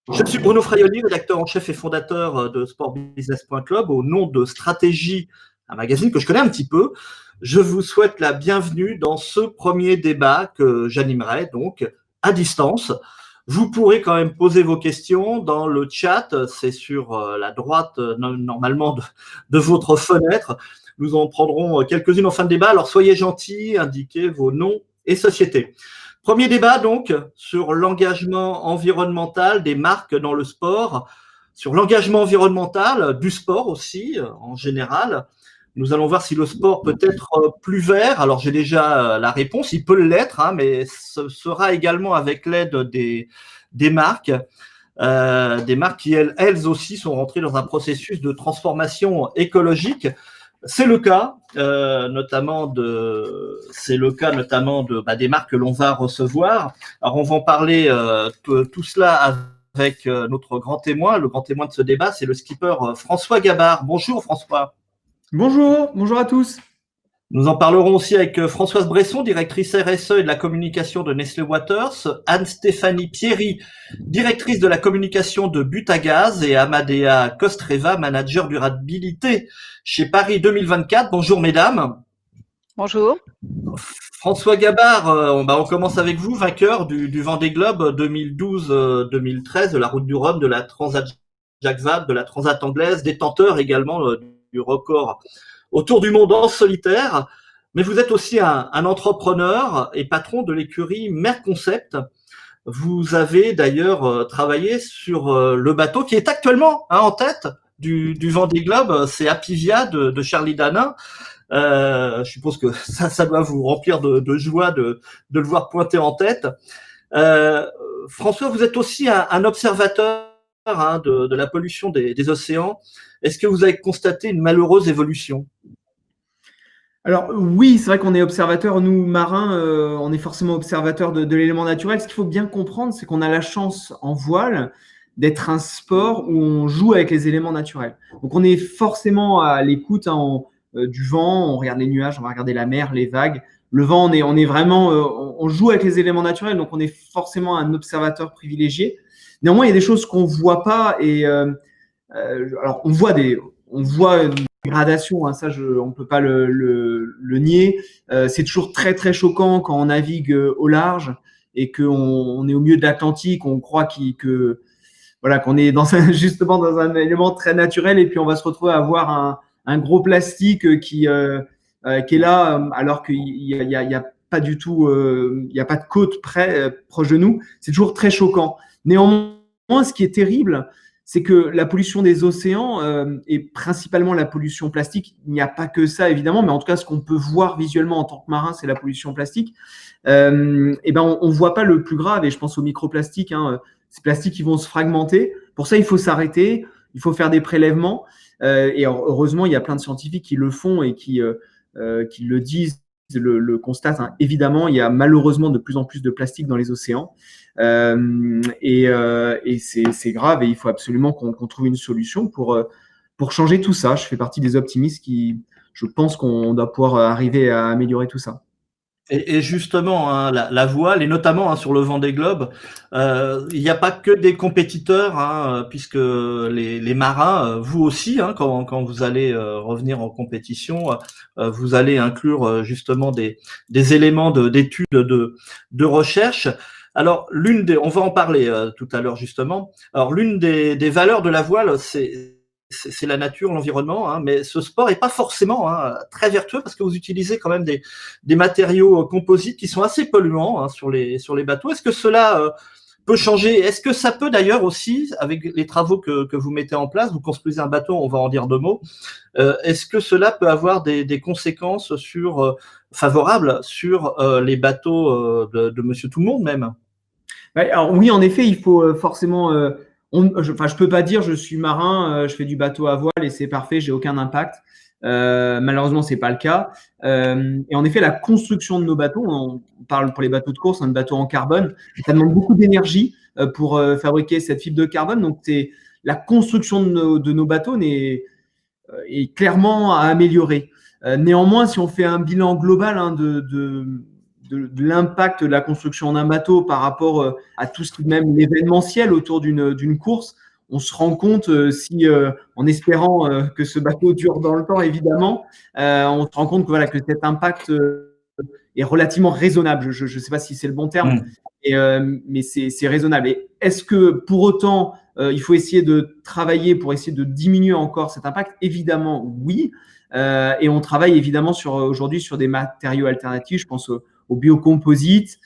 Je suis Bruno Fraioli, rédacteur en chef et fondateur de sportbusiness.club, au nom de Stratégie, un magazine que je connais un petit peu. Je vous souhaite la bienvenue dans ce premier débat que j'animerai donc à distance. Vous pourrez quand même poser vos questions dans le chat, c'est sur la droite normalement de votre fenêtre. Nous en prendrons quelques-unes en fin de débat, alors soyez gentils, indiquez vos noms et sociétés. Premier débat donc sur l'engagement environnemental des marques dans le sport, sur l'engagement environnemental du sport aussi en général. Nous allons voir si le sport peut être plus vert. Alors j'ai déjà la réponse, il peut l'être, mais ce sera également avec l'aide des marques qui elles aussi sont rentrées dans un processus de transformation écologique. C'est le cas notamment des marques que l'on va recevoir. Alors on va en parler tout cela avec notre grand témoin. Le grand témoin de ce débat, c'est le skipper François Gabard. Bonjour François. Bonjour à tous. Nous en parlerons aussi avec Françoise Bresson, directrice RSE et de la communication de Nestlé Waters, Anne-Stéphanie Pierry, directrice de la communication de Butagaz, et Amadea Kostreva, manager durabilité chez Paris 2024. Bonjour mesdames. Bonjour. François Gabard, on commence avec vous, vainqueur du Vendée Globe 2012-2013, de la Route du Rhum, de la Transat Jacques Vabre, de la Transat anglaise, détenteur également du record autour du monde en solitaire, mais vous êtes aussi un entrepreneur et patron de l'écurie Merconcept. Vous avez d'ailleurs travaillé sur le bateau qui est actuellement en tête du Vendée Globe, c'est Apivia de Charlie Danin. Je suppose que ça doit vous remplir de joie de le voir pointer en tête. François, vous êtes aussi un observateur de la pollution des océans. Est-ce que vous avez constaté une malheureuse évolution ? Alors oui, c'est vrai qu'on est observateur, nous marins, on est forcément observateur de l'élément naturel. Ce qu'il faut bien comprendre, c'est qu'on a la chance en voile d'être un sport où on joue avec les éléments naturels. Donc on est forcément à l'écoute du vent, on regarde les nuages, on va regarder la mer, les vagues. Le vent, on est vraiment, on joue avec les éléments naturels, donc on est forcément un observateur privilégié. Néanmoins, il y a des choses qu'on voit pas et alors on voit une dégradation, ça on peut pas le nier. C'est toujours très très choquant quand on navigue au large et qu'on est au milieu de l'Atlantique, on croit qu'on est justement dans un élément très naturel et puis on va se retrouver à avoir un gros plastique qui est là alors qu'il y a pas du tout, il y a pas de côte proche de nous. C'est toujours très choquant. Néanmoins, ce qui est terrible, c'est que la pollution des océans et principalement la pollution plastique, il n'y a pas que ça évidemment, mais en tout cas ce qu'on peut voir visuellement en tant que marin, c'est la pollution plastique. On voit pas le plus grave, et je pense aux microplastiques, ces plastiques qui vont se fragmenter. Pour ça, il faut s'arrêter, il faut faire des prélèvements, et heureusement, il y a plein de scientifiques qui le font et qui le disent, le constatent. Évidemment, il y a malheureusement de plus en plus de plastique dans les océans. Et c'est grave, et il faut absolument qu'on trouve une solution pour changer tout ça. Je fais partie des optimistes je pense qu'on doit pouvoir arriver à améliorer tout ça. Et justement, la voile, et notamment sur le Vendée Globe, il n'y a pas que des compétiteurs, puisque les marins, vous aussi, quand vous allez revenir en compétition, vous allez inclure justement des éléments d'études, de recherche. Alors, on va en parler tout à l'heure justement. Alors, l'une des valeurs de la voile, c'est la nature, l'environnement, mais ce sport est pas forcément très vertueux parce que vous utilisez quand même des matériaux composites qui sont assez polluants sur les bateaux. Est-ce que cela peut changer ? Est-ce que ça peut d'ailleurs aussi, avec les travaux que vous mettez en place, vous construisez un bateau, on va en dire deux mots, est-ce que cela peut avoir des conséquences favorables sur les bateaux de Monsieur Tout-le-Monde même ? Alors oui, en effet, il faut forcément… je peux pas dire je suis marin, je fais du bateau à voile et c'est parfait, j'ai aucun impact. Malheureusement, c'est pas le cas. Et en effet, la construction de nos bateaux, on parle pour les bateaux de course, un bateau en carbone, ça demande beaucoup d'énergie pour fabriquer cette fibre de carbone. Donc, la construction de nos bateaux est clairement à améliorer. Néanmoins, si on fait un bilan global de l'impact de la construction d'un bateau par rapport à tout ce qui est même l'événementiel autour d'une course, on se rend compte, en espérant que ce bateau dure dans le temps, évidemment, on se rend compte que, voilà, que cet impact est relativement raisonnable. Je ne sais pas si c'est le bon terme, mais c'est raisonnable. Et est-ce que pour autant, il faut essayer de travailler pour essayer de diminuer encore cet impact? Évidemment, oui. Et on travaille évidemment aujourd'hui sur des matériaux alternatifs. Je pense aux biocomposites,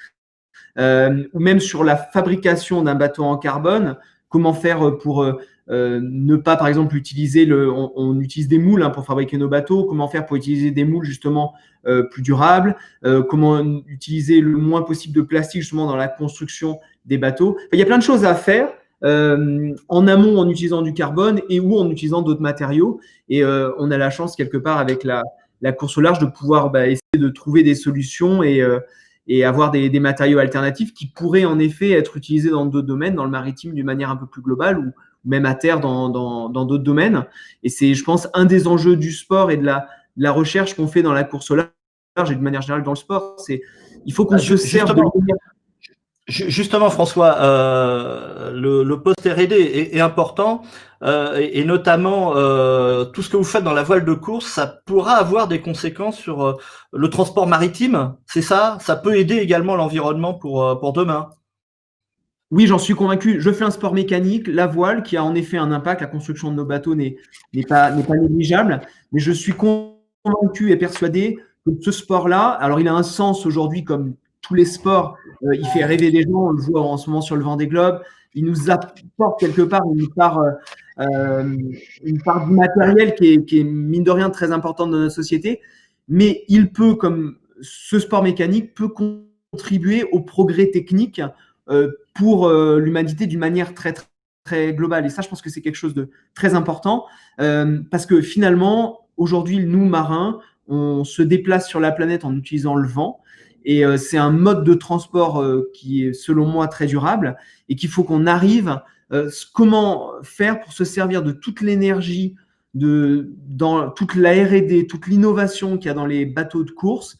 ou même sur la fabrication d'un bateau en carbone. Comment faire pour ne pas, par exemple, utiliser on utilise des moules pour fabriquer nos bateaux. Comment faire pour utiliser des moules justement plus durables? Comment utiliser le moins possible de plastique justement dans la construction des bateaux? Il y a plein de choses à faire en amont en utilisant du carbone et ou en utilisant d'autres matériaux. Et on a la chance quelque part avec la course au large de pouvoir essayer de trouver des solutions et avoir des matériaux alternatifs qui pourraient en effet être utilisés dans d'autres domaines, dans le maritime d'une manière un peu plus globale ou même à terre dans d'autres domaines. Et c'est, je pense, un des enjeux du sport et de la recherche qu'on fait dans la course au large et de manière générale dans le sport. Il faut qu'on se serve de Justement, François, le poste R&D est important et notamment tout ce que vous faites dans la voile de course, ça pourra avoir des conséquences sur le transport maritime, c'est ça? Ça peut aider également l'environnement pour demain. Oui, j'en suis convaincu. Je fais un sport mécanique, la voile, qui a en effet un impact. La construction de nos bateaux n'est pas négligeable, mais je suis convaincu et persuadé que ce sport-là, alors il a un sens aujourd'hui comme tous les sports. Il fait rêver des gens. On le voit en ce moment sur le Vendée Globe. Il nous apporte quelque part une part du matériel qui est mine de rien très importante dans notre société. Mais il peut, comme ce sport mécanique, peut contribuer au progrès technique pour l'humanité d'une manière très, très, très globale. Et ça, je pense que c'est quelque chose de très important parce que finalement, aujourd'hui, nous, marins, on se déplace sur la planète en utilisant le vent. Et c'est un mode de transport qui est, selon moi, très durable et qu'il faut qu'on arrive comment faire pour se servir de toute l'énergie, dans toute la R&D, toute l'innovation qu'il y a dans les bateaux de course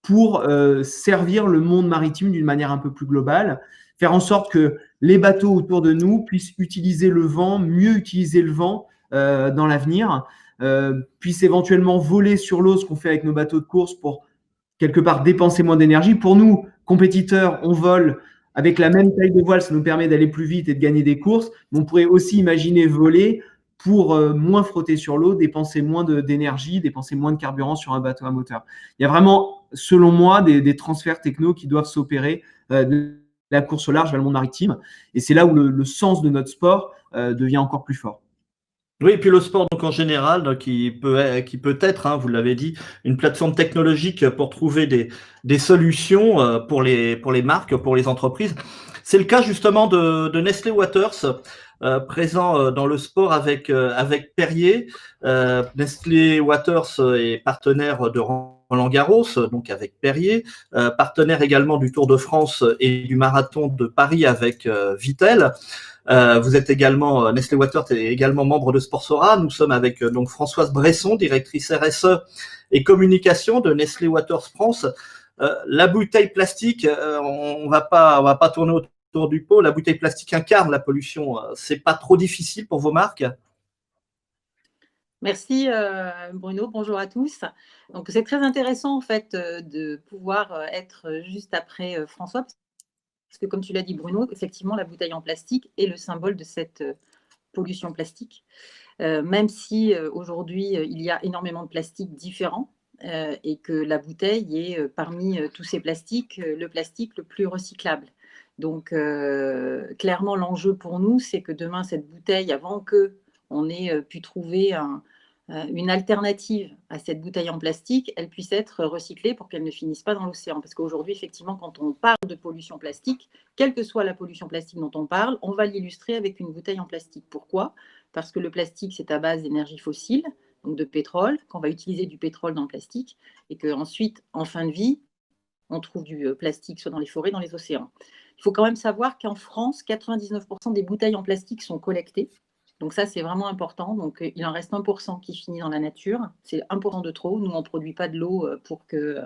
pour servir le monde maritime d'une manière un peu plus globale, faire en sorte que les bateaux autour de nous puissent utiliser le vent, mieux utiliser le vent dans l'avenir, puissent éventuellement voler sur l'eau, ce qu'on fait avec nos bateaux de course pour quelque part dépenser moins d'énergie. Pour nous, compétiteurs, on vole avec la même taille de voile, ça nous permet d'aller plus vite et de gagner des courses. Mais on pourrait aussi imaginer voler pour moins frotter sur l'eau, dépenser moins d'énergie, dépenser moins de carburant sur un bateau à moteur. Il y a vraiment, selon moi, des transferts techno qui doivent s'opérer de la course au large vers le monde maritime. Et c'est là où le sens de notre sport devient encore plus fort. Oui, et puis le sport donc en général, donc, qui peut être, vous l'avez dit, une plateforme technologique pour trouver des solutions pour les marques, pour les entreprises. C'est le cas justement de Nestlé Waters, présent dans le sport avec Perrier. Nestlé Waters est partenaire de Roland Garros, donc avec Perrier, partenaire également du Tour de France et du Marathon de Paris avec Vittel. Vous êtes également, Nestlé Waters est également membre de Sportsora. Nous sommes avec donc Françoise Bresson, directrice RSE et communication de Nestlé Waters France. La bouteille plastique, on va pas tourner autour du pot. La bouteille plastique incarne la pollution. C'est pas trop difficile pour vos marques? Merci Bruno, bonjour à tous. Donc c'est très intéressant en fait de pouvoir être juste après François, parce que comme tu l'as dit Bruno, effectivement la bouteille en plastique est le symbole de cette pollution plastique. Même si aujourd'hui il y a énormément de plastiques différents et que la bouteille est parmi tous ces plastiques le plastique le plus recyclable. Donc clairement l'enjeu pour nous c'est que demain cette bouteille, avant qu'on ait pu trouver une alternative à cette bouteille en plastique, elle puisse être recyclée pour qu'elle ne finisse pas dans l'océan. Parce qu'aujourd'hui, effectivement, quand on parle de pollution plastique, quelle que soit la pollution plastique dont on parle, on va l'illustrer avec une bouteille en plastique. Pourquoi? Parce que le plastique, c'est à base d'énergie fossile, donc de pétrole, qu'on va utiliser du pétrole dans le plastique, et qu'ensuite, en fin de vie, on trouve du plastique soit dans les forêts, dans les océans. Il faut quand même savoir qu'en France, 99% des bouteilles en plastique sont collectées. Donc ça, c'est vraiment important. Donc il en reste 1% qui finit dans la nature. C'est 1% de trop. Nous, on ne produit pas de l'eau pour que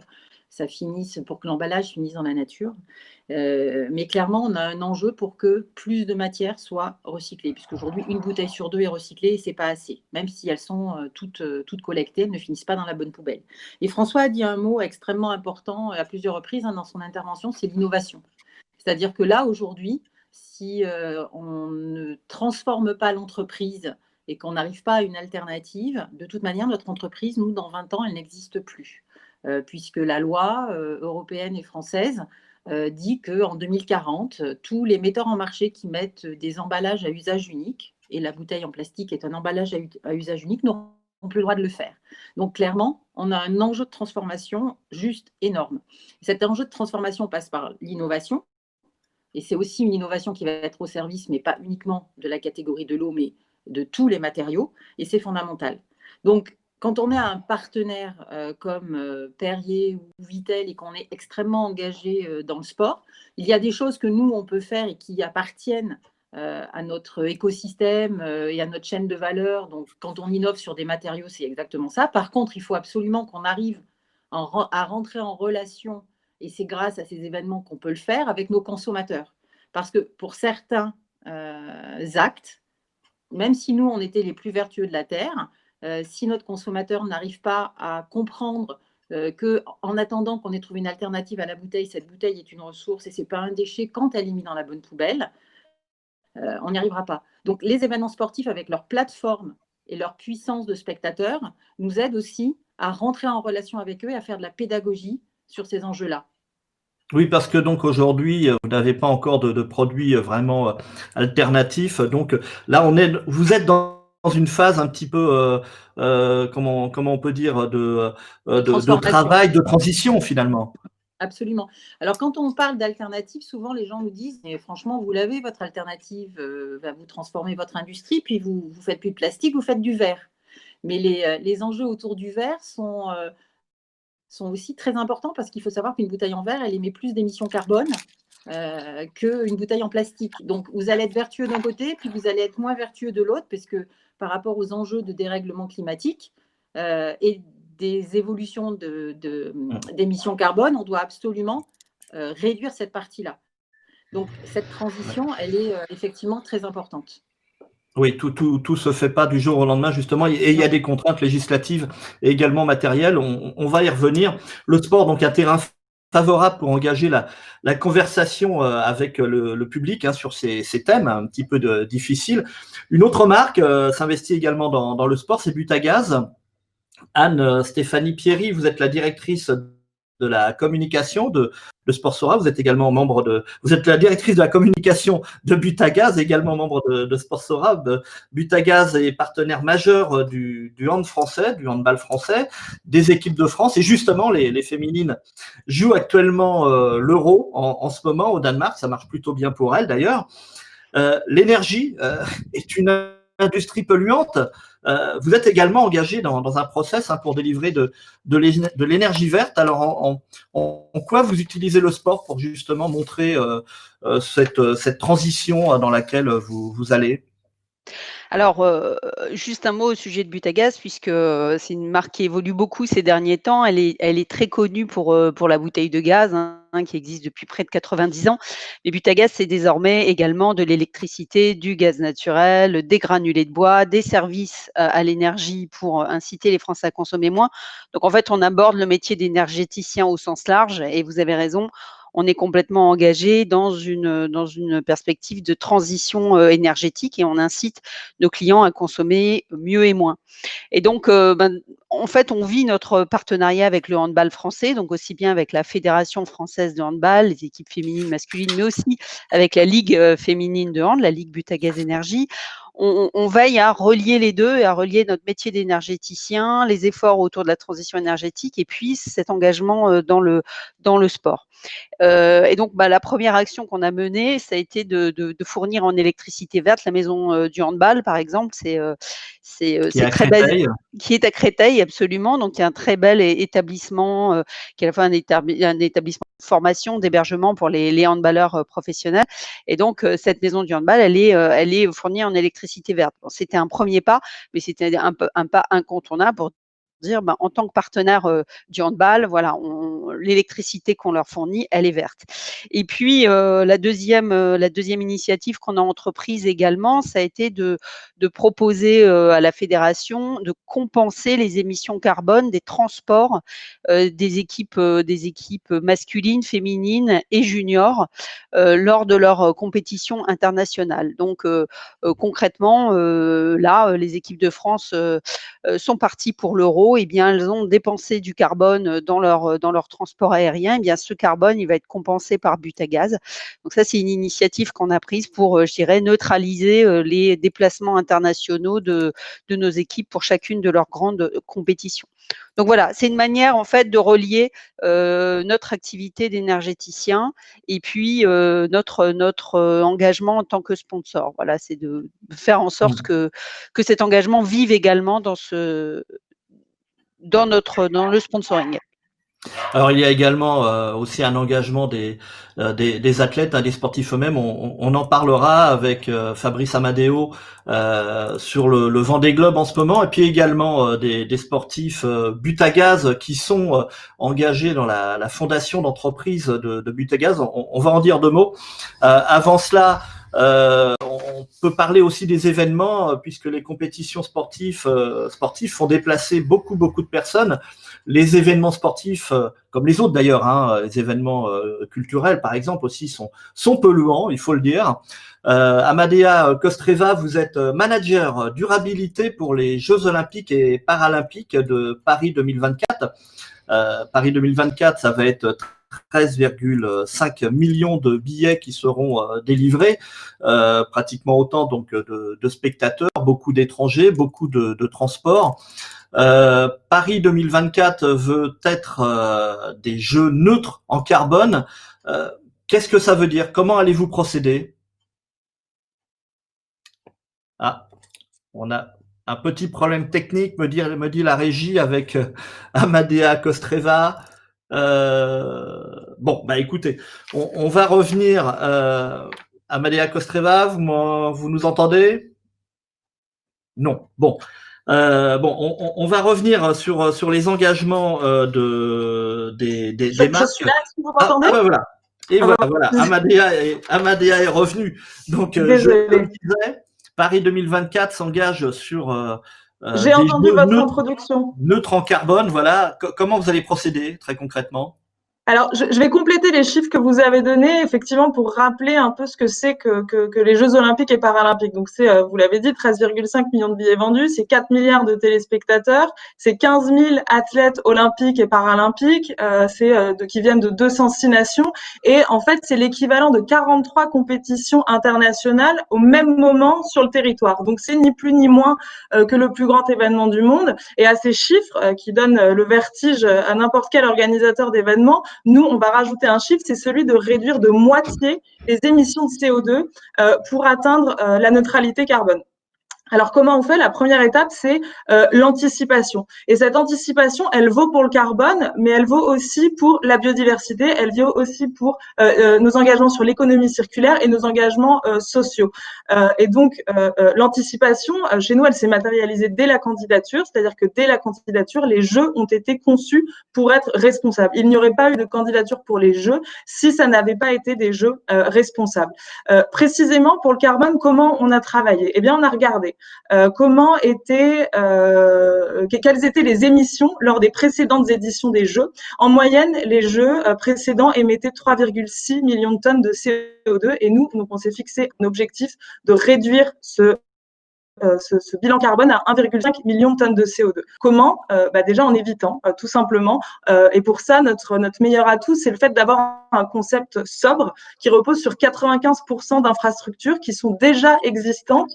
pour que l'emballage finisse dans la nature. Mais clairement, on a un enjeu pour que plus de matières soient recyclées, puisqu'aujourd'hui, une bouteille sur 2 est recyclée et ce n'est pas assez. Même si elles sont toutes collectées, elles ne finissent pas dans la bonne poubelle. Et François a dit un mot extrêmement important à plusieurs reprises dans son intervention, c'est l'innovation. C'est-à-dire que là, aujourd'hui, si on ne transforme pas l'entreprise et qu'on n'arrive pas à une alternative, de toute manière, notre entreprise, nous, dans 20 ans, elle n'existe plus. Puisque la loi européenne et française dit qu'en 2040, tous les metteurs en marché qui mettent des emballages à usage unique, et la bouteille en plastique est un emballage à usage unique, n'auront plus le droit de le faire. Donc clairement, on a un enjeu de transformation juste énorme. Cet enjeu de transformation passe par l'innovation, et c'est aussi une innovation qui va être au service, mais pas uniquement de la catégorie de l'eau, mais de tous les matériaux, et c'est fondamental. Donc, quand on est un partenaire comme Perrier ou Vittel et qu'on est extrêmement engagé dans le sport, il y a des choses que nous, on peut faire et qui appartiennent à notre écosystème et à notre chaîne de valeur. Donc, quand on innove sur des matériaux, c'est exactement ça. Par contre, il faut absolument qu'on arrive à rentrer en relation, et c'est grâce à ces événements qu'on peut le faire, avec nos consommateurs. Parce que pour certains actes, même si nous, on était les plus vertueux de la Terre, si notre consommateur n'arrive pas à comprendre qu'en attendant qu'on ait trouvé une alternative à la bouteille, cette bouteille est une ressource et ce n'est pas un déchet quand elle est mise dans la bonne poubelle, on n'y arrivera pas. Donc, les événements sportifs, avec leur plateforme et leur puissance de spectateurs, nous aident aussi à rentrer en relation avec eux et à faire de la pédagogie sur ces enjeux-là. Oui, parce que donc aujourd'hui, vous n'avez pas encore de produits vraiment alternatifs. Donc là, vous êtes dans une phase un petit peu, comment on peut dire, de travail, de transition finalement. Absolument. Alors, quand on parle d'alternative, souvent les gens nous disent, mais franchement, vous l'avez, votre alternative, vous transformez votre industrie, puis vous ne faites plus de plastique, vous faites du verre. Mais les enjeux autour du verre sont aussi très importants, parce qu'il faut savoir qu'une bouteille en verre, elle émet plus d'émissions carbone qu'une bouteille en plastique. Donc, vous allez être vertueux d'un côté, puis vous allez être moins vertueux de l'autre, parce que par rapport aux enjeux de dérèglement climatique et des évolutions d'émissions carbone, on doit absolument réduire cette partie-là. Donc, cette transition, elle est effectivement très importante. Oui, tout se fait pas du jour au lendemain, justement, et il y a des contraintes législatives et également matérielles. On va y revenir. Le sport, donc, un terrain favorable pour engager la conversation avec le public sur ces thèmes un petit peu difficiles. Une autre marque s'investit également dans le sport, c'est Butagaz. Anne-Stéphanie Pierry, vous êtes la directrice de la communication de Sportsora. Vous êtes également vous êtes la directrice de la communication de Butagaz, également membre de Sportsora. Butagaz est partenaire majeur du hand français, du handball français, des équipes de France. Et justement, les féminines jouent actuellement l'Euro en ce moment au Danemark. Ça marche plutôt bien pour elles d'ailleurs. L'énergie est une industrie polluante. Vous êtes également engagé dans un process pour délivrer de l'énergie verte. Alors, en quoi vous utilisez le sport pour justement montrer cette transition dans laquelle vous allez? Alors, juste un mot au sujet de Butagaz, puisque c'est une marque qui évolue beaucoup ces derniers temps. Elle est très connue pour la bouteille de gaz, qui existe depuis près de 90 ans. Mais Butagaz, c'est désormais également de l'électricité, du gaz naturel, des granulés de bois, des services à l'énergie pour inciter les Français à consommer moins. Donc, en fait, on aborde le métier d'énergéticien au sens large, et vous avez raison. On est complètement engagé dans une perspective de transition énergétique, et on incite nos clients à consommer mieux et moins. Et donc, en fait, on vit notre partenariat avec le handball français, donc aussi bien avec la Fédération française de handball, les équipes féminines, masculines, mais aussi avec la Ligue féminine de hand, la Ligue Butagaz Énergie. On veille à relier les deux et à relier notre métier d'énergéticien, les efforts autour de la transition énergétique et puis cet engagement dans le sport. Et donc, la première action qu'on a menée, ça a été de fournir en électricité verte la maison du handball, par exemple. C'est très basique, qui est à Créteil, absolument. Donc, il y a un très bel établissement qui est à la fois un établissement de formation, d'hébergement pour les handballeurs professionnels. Et donc, cette maison du handball, elle est fournie en électricité verte. Bon, c'était un premier pas, mais c'était un pas incontournable pour dire, en tant que partenaire du handball, voilà, l'électricité qu'on leur fournit, elle est verte. Et puis la deuxième initiative qu'on a entreprise également, ça a été de proposer à la fédération de compenser les émissions carbone des transports des équipes masculines, féminines et juniors lors de leur compétition internationale. Donc concrètement, là, les équipes de France sont parties pour l'Euro, et bien elles ont dépensé du carbone dans leur transport aérien. Et bien ce carbone, il va être compensé par Butagaz. Donc ça, c'est une initiative qu'on a prise pour, je dirais, neutraliser les déplacements internationaux de nos équipes pour chacune de leurs grandes compétitions. Donc voilà, c'est une manière en fait de relier notre activité d'énergéticien et puis notre engagement en tant que sponsor. Voilà, c'est de faire en sorte que cet engagement vive également dans le sponsoring. Alors, il y a également aussi un engagement des athlètes, des sportifs eux-mêmes. On en parlera avec Fabrice Amadeo sur le Vendée Globe en ce moment, et puis également des sportifs Butagaz qui sont engagés dans la fondation d'entreprise de Butagaz. On va en dire deux mots. Avant cela, on peut parler aussi des événements, puisque les compétitions sportives font déplacer beaucoup de personnes. Les événements sportifs, comme les autres d'ailleurs, les événements culturels par exemple aussi sont polluants, il faut le dire. Amadea Kostreva, vous êtes manager durabilité pour les Jeux Olympiques et Paralympiques de Paris 2024. Paris 2024, ça va être 13,5 millions de billets qui seront délivrés, pratiquement autant donc de spectateurs, beaucoup d'étrangers, beaucoup de transports. Paris 2024 veut être des jeux neutres en carbone. Qu'est-ce que ça veut dire? Comment allez-vous procéder? Ah, on a un petit problème technique, me dit la régie, avec Amadea Kostreva. Bon, bah écoutez, on va revenir. Amadea Kostreva, vous nous entendez? Non. Bon. On va revenir sur les engagements des marques. Je suis là, est-ce que vous m'entendez? Voilà. Et voilà. Amadea est revenu. Donc, je disais, Paris 2024 s'engage sur j'ai entendu votre introduction. Neutre en carbone, voilà. Comment vous allez procéder très concrètement? Alors, je vais compléter les chiffres que vous avez donnés, effectivement, pour rappeler un peu ce que c'est que les Jeux Olympiques et Paralympiques. Donc, c'est, vous l'avez dit, 13,5 millions de billets vendus, c'est 4 milliards de téléspectateurs, c'est 15 000 athlètes olympiques et paralympiques, qui viennent de 206 nations. Et en fait, c'est l'équivalent de 43 compétitions internationales au même moment sur le territoire. Donc, c'est ni plus ni moins que le plus grand événement du monde. Et à ces chiffres qui donnent le vertige à n'importe quel organisateur d'événements, nous, on va rajouter un chiffre, c'est celui de réduire de moitié les émissions de CO2 pour atteindre la neutralité carbone. Alors, comment on fait? La première étape, c'est l'anticipation. Et cette anticipation, elle vaut pour le carbone, mais elle vaut aussi pour la biodiversité, elle vaut aussi pour nos engagements sur l'économie circulaire et nos engagements sociaux. Et donc, l'anticipation, chez nous, elle s'est matérialisée dès la candidature, c'est-à-dire que dès la candidature, les Jeux ont été conçus pour être responsables. Il n'y aurait pas eu de candidature pour les Jeux si ça n'avait pas été des Jeux responsables. Précisément, pour le carbone, comment on a travaillé? Eh bien, on a regardé quelles étaient les émissions lors des précédentes éditions des Jeux. En moyenne, les Jeux précédents émettaient 3,6 millions de tonnes de CO2 et nous, donc on s'est fixé un objectif de réduire ce bilan carbone à 1,5 million de tonnes de CO2. Comment? Déjà en évitant, tout simplement. Et pour ça, notre meilleur atout, c'est le fait d'avoir un concept sobre qui repose sur 95% d'infrastructures qui sont déjà existantes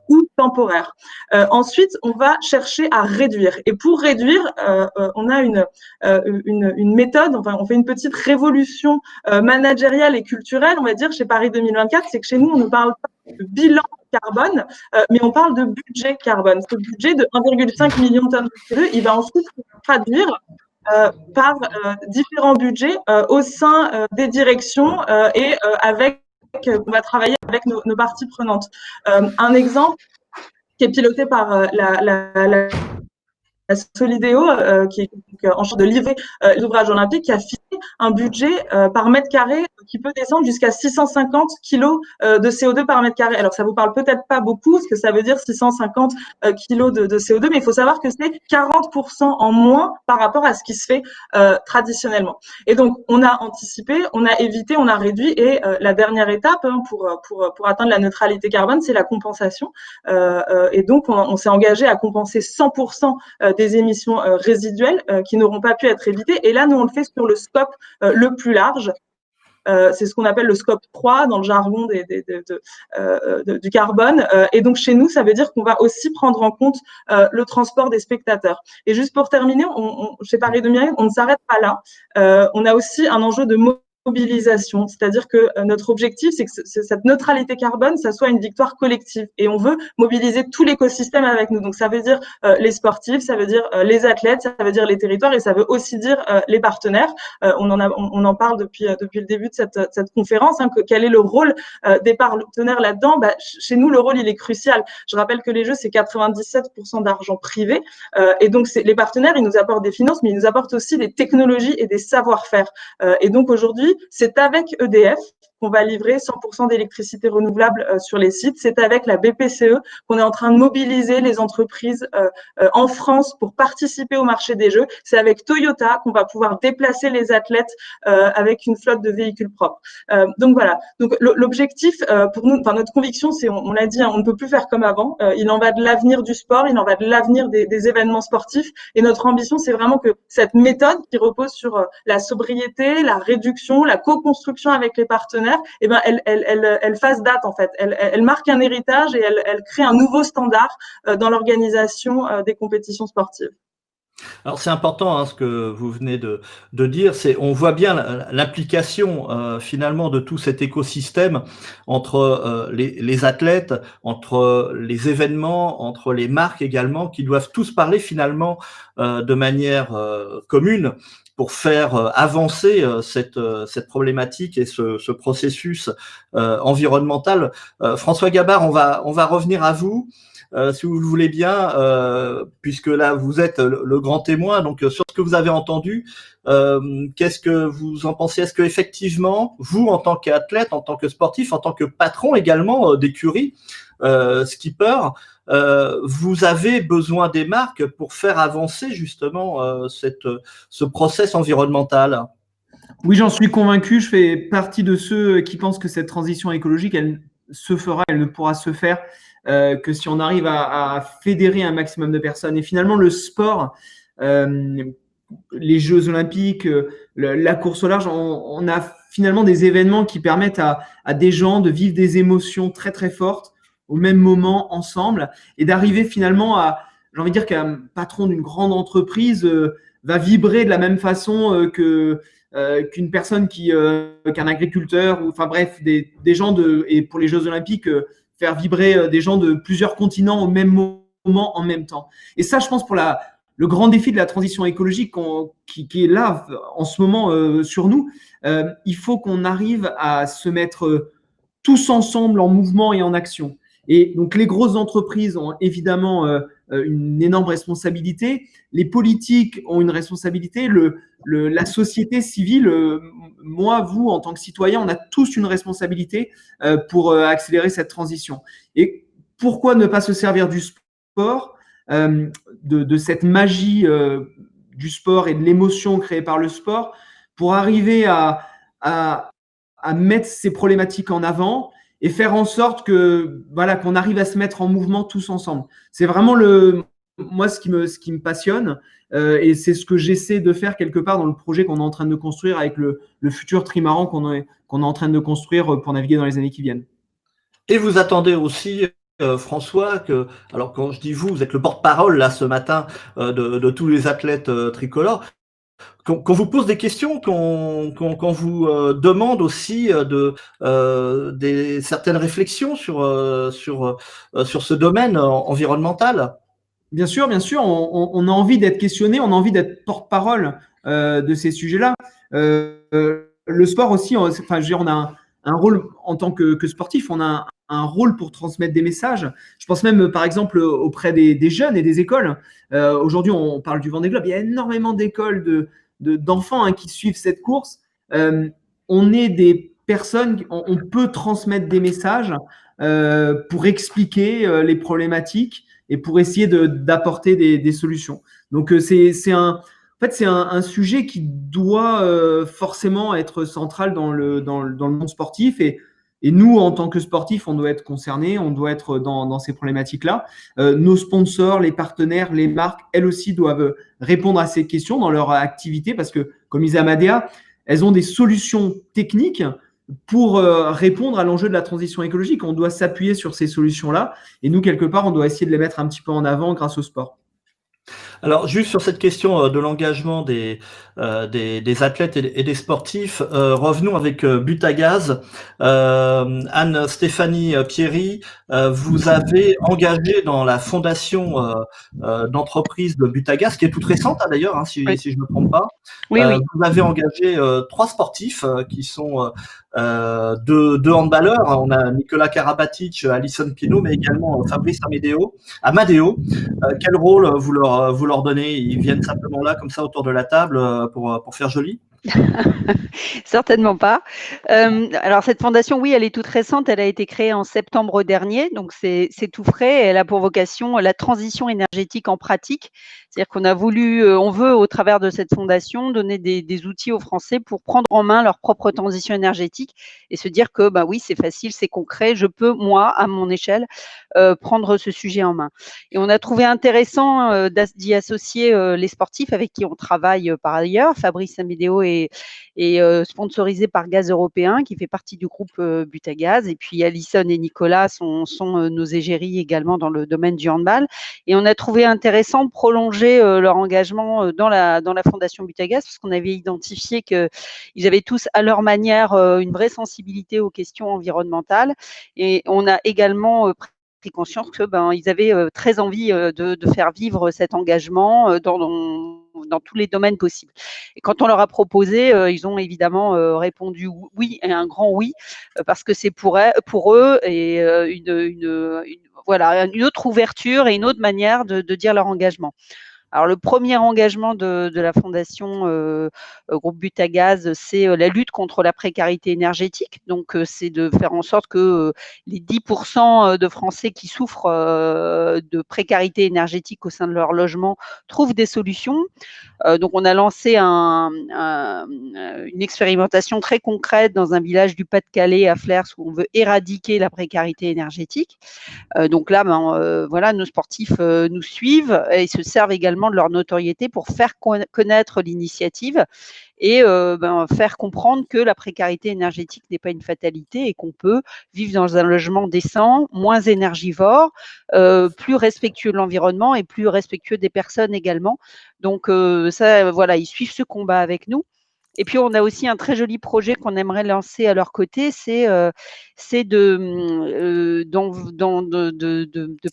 ou temporaires. Ensuite, on va chercher à réduire. Et pour réduire, on a une méthode, enfin, on fait une petite révolution managériale et culturelle, on va dire, chez Paris 2024, c'est que chez nous, on ne parle pas de bilan carbone, mais on parle de budget carbone. Ce budget de 1,5 million de tonnes de CO2, il va ensuite se traduire par différents budgets au sein des directions et on va travailler avec nos parties prenantes. Un exemple qui est piloté par Solideo, qui est en charge de livrer les ouvrages olympiques, qui a fixé un budget par mètre carré qui peut descendre jusqu'à 650 kilos de CO2 par mètre carré. Alors, ça vous parle peut-être pas beaucoup, ce que ça veut dire 650 kilos de CO2, mais il faut savoir que c'est 40% en moins par rapport à ce qui se fait traditionnellement. Et donc, on a anticipé, on a évité, on a réduit, et la dernière étape pour atteindre la neutralité carbone, c'est la compensation. Et donc, on s'est engagé à compenser 100% des émissions résiduelles qui n'auront pas pu être évitées. Et là, nous, on le fait sur le scope le plus large. C'est ce qu'on appelle le scope 3 dans le jargon du carbone. Et donc, chez nous, ça veut dire qu'on va aussi prendre en compte le transport des spectateurs. Et juste pour terminer, chez Paris 2000, on ne s'arrête pas là. On a aussi un enjeu de mobilisation, c'est-à-dire que notre objectif, c'est que cette neutralité carbone, ça soit une victoire collective, et on veut mobiliser tout l'écosystème avec nous. Donc ça veut dire les sportifs, ça veut dire les athlètes, ça veut dire les territoires, et ça veut aussi dire les partenaires. On en parle depuis le début de cette conférence. Quel est le rôle des partenaires là-dedans? Chez nous, le rôle il est crucial. Je rappelle que les Jeux, c'est 97% d'argent privé, et donc les partenaires, ils nous apportent des finances, mais ils nous apportent aussi des technologies et des savoir-faire. Et donc aujourd'hui, c'est avec EDF qu'on va livrer 100% d'électricité renouvelable sur les sites. C'est avec la BPCE qu'on est en train de mobiliser les entreprises en France pour participer au marché des Jeux. C'est avec Toyota qu'on va pouvoir déplacer les athlètes avec une flotte de véhicules propres. Donc voilà. Donc l'objectif pour nous, enfin notre conviction, c'est, on l'a dit, on ne peut plus faire comme avant. Il en va de l'avenir du sport, il en va de l'avenir des événements sportifs. Et notre ambition, c'est vraiment que cette méthode qui repose sur la sobriété, la réduction, la co-construction avec les partenaires, eh ben, elle fasse date en fait. Elle marque un héritage et elle crée un nouveau standard dans l'organisation des compétitions sportives. Alors c'est important ce que vous venez de dire, on voit bien l'implication finalement de tout cet écosystème entre les athlètes, entre les événements, entre les marques également, qui doivent tous parler finalement de manière commune pour faire avancer cette problématique et ce processus environnemental. François Gabard, on va revenir à vous. Si vous le voulez bien, puisque là vous êtes le grand témoin, donc sur ce que vous avez entendu, qu'est-ce que vous en pensez? Est-ce que effectivement, vous en tant qu'athlète, en tant que sportif, en tant que patron également d'écurie, skipper, vous avez besoin des marques pour faire avancer justement ce process environnemental? Oui, j'en suis convaincu. Je fais partie de ceux qui pensent que cette transition écologique, elle se fera, elle ne pourra se faire que si on arrive à fédérer un maximum de personnes. Et finalement, le sport, les Jeux Olympiques, la course au large, on a finalement des événements qui permettent à des gens de vivre des émotions très, très fortes au même moment ensemble et d'arriver finalement à, j'ai envie de dire qu'un patron d'une grande entreprise va vibrer de la même façon qu'une personne qu'un agriculteur, ou enfin bref, des gens et pour les Jeux Olympiques, faire vibrer des gens de plusieurs continents au même moment, en même temps. Et ça, je pense, pour le grand défi de la transition écologique qui est là en ce moment sur nous, il faut qu'on arrive à se mettre tous ensemble en mouvement et en action. Et donc, les grosses entreprises ont évidemment une énorme responsabilité. Les politiques ont une responsabilité. La société civile, moi, vous, en tant que citoyen, on a tous une responsabilité pour accélérer cette transition. Et pourquoi ne pas se servir du sport, de cette magie du sport et de l'émotion créée par le sport pour arriver à mettre ces problématiques en avant et faire en sorte qu'on arrive à se mettre en mouvement tous ensemble. C'est vraiment moi ce qui me passionne et c'est ce que j'essaie de faire quelque part dans le projet qu'on est en train de construire avec le futur trimaran qu'on est en train de construire pour naviguer dans les années qui viennent. Et vous attendez aussi, François, alors quand je dis vous êtes le porte-parole là ce matin de tous les athlètes tricolores. Qu'on vous pose des questions, qu'on vous demande aussi certaines réflexions sur ce domaine environnemental. Bien sûr, on a envie d'être questionné, on a envie d'être porte-parole de ces sujets-là. Le sport aussi, on a un rôle en tant que sportif, on a un rôle pour transmettre des messages. Je pense même, par exemple, auprès des jeunes et des écoles. Aujourd'hui, on parle du Vendée Globe. Il y a énormément d'écoles d'enfants qui suivent cette course. On est des personnes, on peut transmettre des messages pour expliquer les problématiques et pour essayer d'apporter des solutions. Donc, c'est un sujet qui doit forcément être central dans le monde sportif. Et nous, en tant que sportifs, on doit être concernés, on doit être dans ces problématiques-là. Nos sponsors, les partenaires, les marques, elles aussi doivent répondre à ces questions dans leur activité parce que, comme disait Amadea, elles ont des solutions techniques pour répondre à l'enjeu de la transition écologique. On doit s'appuyer sur ces solutions-là et nous, quelque part, on doit essayer de les mettre un petit peu en avant grâce au sport. Alors, juste sur cette question de l'engagement des athlètes et des sportifs, revenons avec Butagaz. Anne-Stéphanie Pierry, vous avez engagé dans la fondation d'entreprise de Butagaz, qui est toute récente d'ailleurs, si je ne me trompe pas. Oui. Vous avez engagé 3 sportifs qui sont deux handballeurs. On a Nicolas Karabatic, Alison Pinault, mais également Fabrice Amadeo. Quel rôle vous leur donnez? Ils viennent simplement là, comme ça, autour de la table pour faire joli? Certainement pas. Alors cette fondation, oui, elle est toute récente. Elle a été créée en septembre dernier, donc c'est tout frais. Elle a pour vocation la transition énergétique en pratique. C'est-à-dire qu'on a voulu, on veut au travers de cette fondation donner des outils aux Français pour prendre en main leur propre transition énergétique et se dire que oui, c'est facile, c'est concret. Je peux moi, à mon échelle, prendre ce sujet en main. Et on a trouvé intéressant d'y associer les sportifs avec qui on travaille par ailleurs. Fabrice Amédéo est sponsorisé par Gaz Européen, qui fait partie du groupe Butagaz. Et puis Alison et Nicolas sont nos égéries également dans le domaine du handball. Et on a trouvé intéressant de prolonger leur engagement dans la fondation Butagaz, parce qu'on avait identifié qu'ils avaient tous à leur manière une vraie sensibilité aux questions environnementales. Et on a également pris conscience que ils avaient très envie de faire vivre cet engagement dans tous les domaines possibles. Et quand on leur a proposé, ils ont évidemment répondu oui, et un grand oui, parce que c'est pour eux et une autre ouverture et une autre manière de dire leur engagement. Alors, le premier engagement de la fondation Groupe Butagaz, c'est la lutte contre la précarité énergétique. Donc, c'est de faire en sorte que les 10% de Français qui souffrent de précarité énergétique au sein de leur logement trouvent des solutions. Donc, on a lancé une expérimentation très concrète dans un village du Pas-de-Calais, à Flers, où on veut éradiquer la précarité énergétique. Donc là, nos sportifs nous suivent et se servent également de leur notoriété pour faire connaître l'initiative et faire comprendre que la précarité énergétique n'est pas une fatalité et qu'on peut vivre dans un logement décent, moins énergivore, plus respectueux de l'environnement et plus respectueux des personnes également. Donc ils suivent ce combat avec nous. Et puis, on a aussi un très joli projet qu'on aimerait lancer à leur côté, c'est de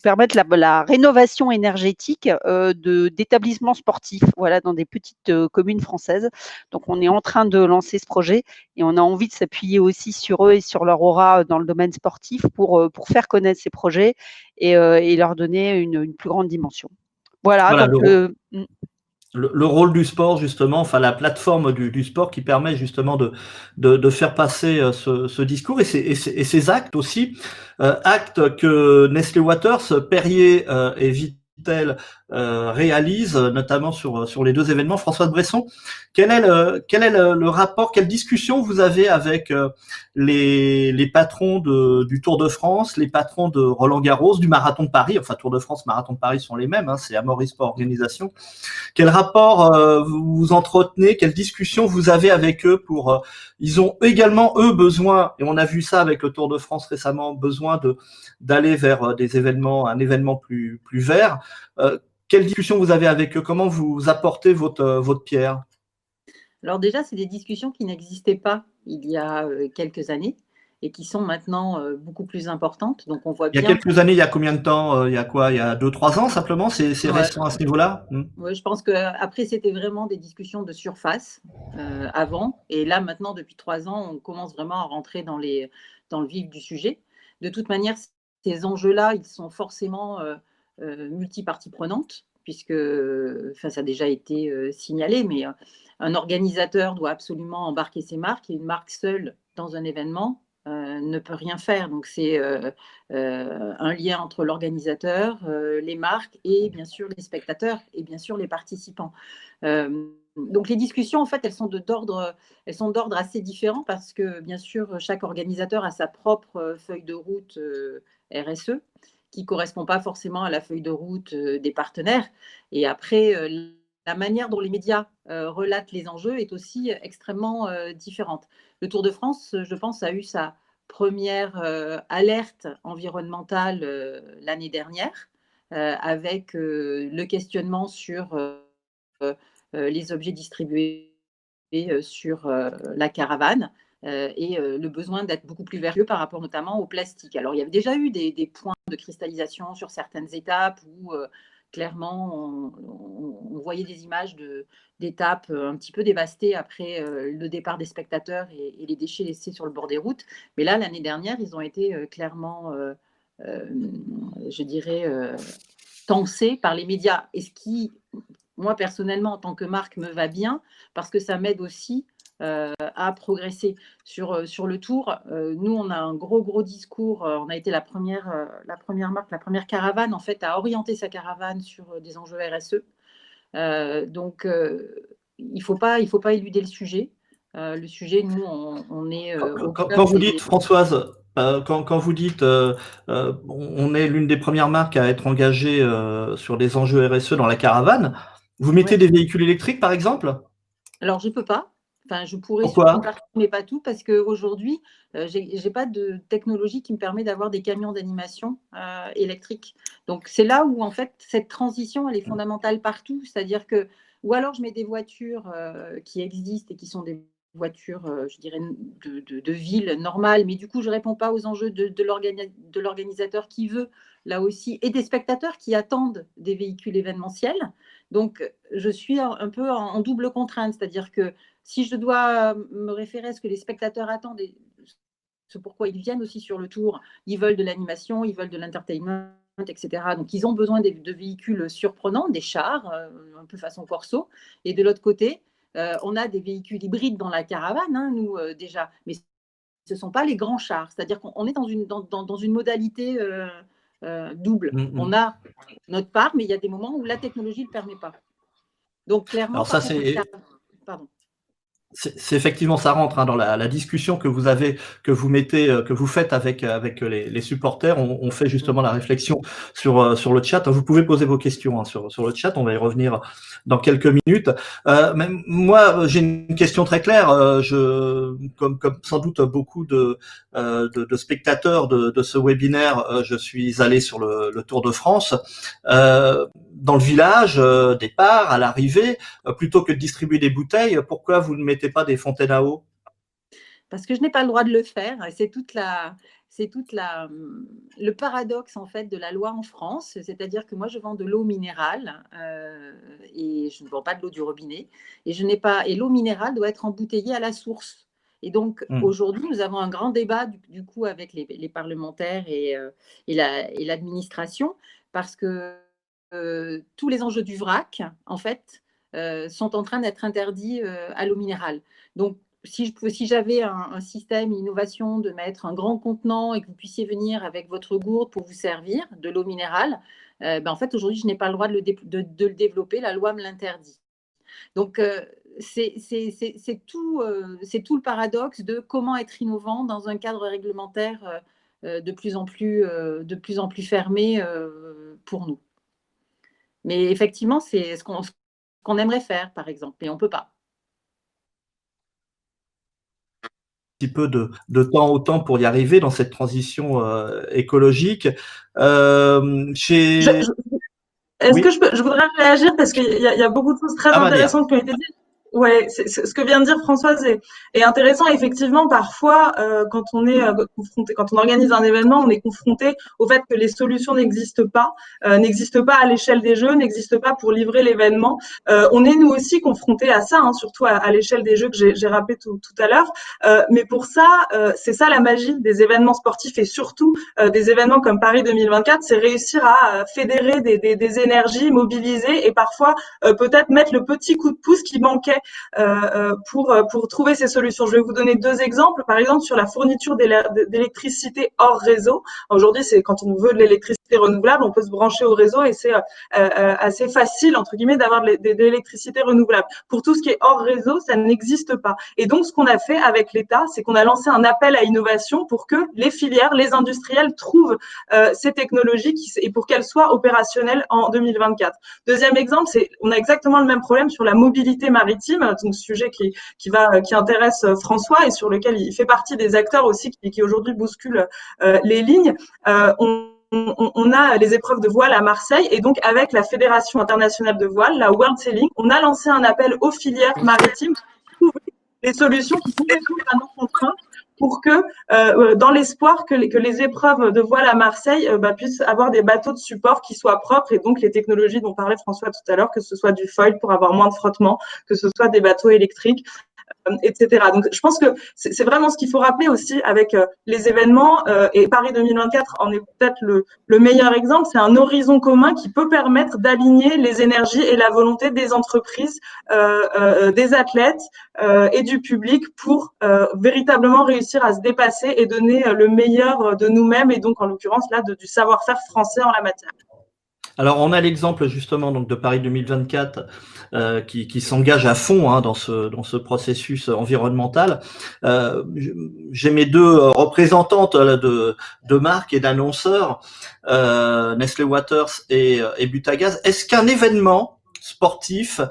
permettre la rénovation énergétique d'établissements sportifs, dans des petites communes françaises. Donc, on est en train de lancer ce projet et on a envie de s'appuyer aussi sur eux et sur leur aura dans le domaine sportif pour faire connaître ces projets et leur donner une plus grande dimension. Voilà donc, le rôle du sport, justement, la plateforme du sport qui permet justement de faire passer ce discours et ces actes aussi, actes que Nestlé Waters, Perrier et Vittel réalisent, notamment sur les 2 événements. Françoise Bresson, quel est le rapport, quelle discussion vous avez avec les patrons du Tour de France, les patrons de Roland Garros, du Marathon de Paris, Tour de France, Marathon de Paris sont les mêmes, c'est Amaury Sport Organisation. Quel rapport vous entretenez, quelle discussion vous avez avec eux ils ont également, eux, besoin, et on a vu ça avec le Tour de France récemment, besoin d'aller vers un événement plus vert. Quelle discussion vous avez avec eux? Comment vous apportez votre pierre? Alors déjà, c'est des discussions qui n'existaient pas il y a quelques années. et qui sont maintenant beaucoup plus importantes. Donc on voit Il y a bien. quelques années, il y a combien de temps? Il y a quoi? Il y a 2-3 ans simplement? C'est Ouais. récent à ce niveau-là? Ouais, je pense qu'après, c'était vraiment des discussions de surface avant. Et là, maintenant, depuis 3 ans, on commence vraiment à rentrer dans le vif du sujet. De toute manière, ces enjeux-là, ils sont forcément multiparties prenantes, puisque ça a déjà été signalé, mais un organisateur doit absolument embarquer ses marques, et une marque seule dans un événement ne peut rien faire. Donc, c'est un lien entre l'organisateur, les marques et bien sûr les spectateurs et bien sûr les participants. Donc, les discussions, en fait, elles sont d'ordre assez différent parce que bien sûr, chaque organisateur a sa propre feuille de route RSE qui ne correspond pas forcément à la feuille de route des partenaires. Et après, la manière dont les médias relatent les enjeux est aussi extrêmement différente. Le Tour de France, je pense, a eu sa première alerte environnementale l'année dernière, avec le questionnement sur les objets distribués sur la caravane et le besoin d'être beaucoup plus vertueux par rapport notamment au plastique. Alors, il y avait déjà eu des points de cristallisation sur certaines étapes où clairement, on voyait des images d'étapes un petit peu dévastées après le départ des spectateurs et les déchets laissés sur le bord des routes. Mais là, l'année dernière, ils ont été clairement, je dirais, tensés par les médias. Et ce qui, moi, personnellement, en tant que marque, me va bien, parce que ça m'aide aussi à progresser sur le tour. Nous, on a un gros discours. On a été la première marque, la première caravane, en fait, à orienter sa caravane sur des enjeux RSE. Donc, il faut pas éluder le sujet. Le sujet, nous, on est Quand vous dites, Françoise, quand vous dites on est l'une des premières marques à être engagée sur les enjeux RSE dans la caravane, vous mettez des véhicules électriques, par exemple? Alors, je peux pas. Enfin, je pourrais Pourquoi? sur une partie, mais pas tout, parce qu'aujourd'hui, j'ai pas de technologie qui me permet d'avoir des camions d'animation électriques. Donc, c'est là où, en fait, cette transition, elle est fondamentale partout. C'est-à-dire que, ou alors je mets des voitures qui existent et qui sont des voitures, je dirais, de ville normales, mais du coup, je réponds pas aux enjeux de l'organisateur qui veut, là aussi, et des spectateurs qui attendent des véhicules événementiels. Donc, je suis un peu en double contrainte, c'est-à-dire que si je dois me référer à ce que les spectateurs attendent, et c'est pourquoi ils viennent aussi sur le tour, ils veulent de l'animation, ils veulent de l'entertainment, etc. Donc, ils ont besoin de véhicules surprenants, des chars, un peu façon corso. Et de l'autre côté, on a des véhicules hybrides dans la caravane, hein, nous, déjà. Mais ce ne sont pas les grands chars. C'est-à-dire qu'on est dans une modalité double. On a notre part, mais il y a des moments où la technologie ne le permet pas. Donc, clairement, alors ça, pardon. C'est effectivement, ça rentre dans la discussion que vous avez, que vous faites avec les supporters. On fait justement la réflexion sur le chat. Vous pouvez poser vos questions sur le chat. On va y revenir dans quelques minutes. Mais moi, j'ai une question très claire. Comme sans doute beaucoup de spectateurs de ce webinaire, je suis allé sur le Tour de France. Dans le village, départ, à l'arrivée, plutôt que de distribuer des bouteilles, pourquoi vous ne mettez pas des fontaines à eau? Parce que je n'ai pas le droit de le faire. C'est le paradoxe en fait de la loi en France, c'est-à-dire que moi je vends de l'eau minérale et je ne vends pas de l'eau du robinet et l'eau minérale doit être embouteillée à la source. Et donc aujourd'hui nous avons un grand débat du coup avec les parlementaires et l'administration parce que tous les enjeux du vrac en fait sont en train d'être interdits à l'eau minérale. Donc si j'avais un système, une innovation de mettre un grand contenant et que vous puissiez venir avec votre gourde pour vous servir de l'eau minérale, en fait, aujourd'hui, je n'ai pas le droit de le développer. La loi me l'interdit. Donc, c'est tout le paradoxe de comment être innovant dans un cadre réglementaire de plus en plus fermé pour nous. Mais effectivement, c'est ce qu'on aimerait faire, par exemple, mais on ne peut pas. Petit peu de temps au temps pour y arriver dans cette transition écologique. Est-ce que je voudrais réagir parce qu'il y a beaucoup de choses très intéressantes qui ont été dites. Ouais, ce que vient de dire Françoise est intéressant. Effectivement, parfois, quand on est confronté, quand on organise un événement, on est confronté au fait que les solutions n'existent pas à l'échelle des jeux, n'existent pas pour livrer l'événement. On est nous aussi confrontés à ça, hein, surtout à l'échelle des jeux que j'ai rappelé tout à l'heure. Mais pour ça, c'est ça la magie des événements sportifs et surtout des événements comme Paris 2024, c'est réussir à fédérer des énergies, mobiliser et parfois peut-être mettre le petit coup de pouce qui manquait pour trouver ces solutions. Je vais vous donner 2 exemples. Par exemple, sur la fourniture d'électricité hors réseau. Aujourd'hui, c'est quand on veut de l'électricité renouvelable, on peut se brancher au réseau et c'est assez facile, entre guillemets, d'avoir de l'électricité renouvelable. Pour tout ce qui est hors réseau, ça n'existe pas. Et donc, ce qu'on a fait avec l'État, c'est qu'on a lancé un appel à innovation pour que les filières, les industriels trouvent ces technologies et pour qu'elles soient opérationnelles en 2024. Deuxième exemple, on a exactement le même problème sur la mobilité maritime, donc sujet qui intéresse François et sur lequel il fait partie des acteurs aussi qui aujourd'hui bousculent les lignes. On a les épreuves de voile à Marseille et donc avec la Fédération internationale de voile, la World Sailing, on a lancé un appel aux filières maritimes pour trouver des solutions qui sont à nos contraintes pour que, dans l'espoir que les épreuves de voile à Marseille puissent avoir des bateaux de support qui soient propres et donc les technologies dont parlait François tout à l'heure, que ce soit du foil pour avoir moins de frottement, que ce soit des bateaux électriques, etc. Donc, je pense que c'est vraiment ce qu'il faut rappeler aussi avec les événements et Paris 2024 en est peut-être le meilleur exemple. C'est un horizon commun qui peut permettre d'aligner les énergies et la volonté des entreprises, des athlètes et du public pour véritablement réussir à se dépasser et donner le meilleur de nous-mêmes et donc en l'occurrence là du savoir-faire français en la matière. Alors, on a l'exemple justement donc de Paris 2024 qui s'engage à fond dans ce processus environnemental. J'ai mes 2 représentantes de marques et d'annonceurs, Nestlé Waters et Butagaz. Est-ce qu'un événement sportif,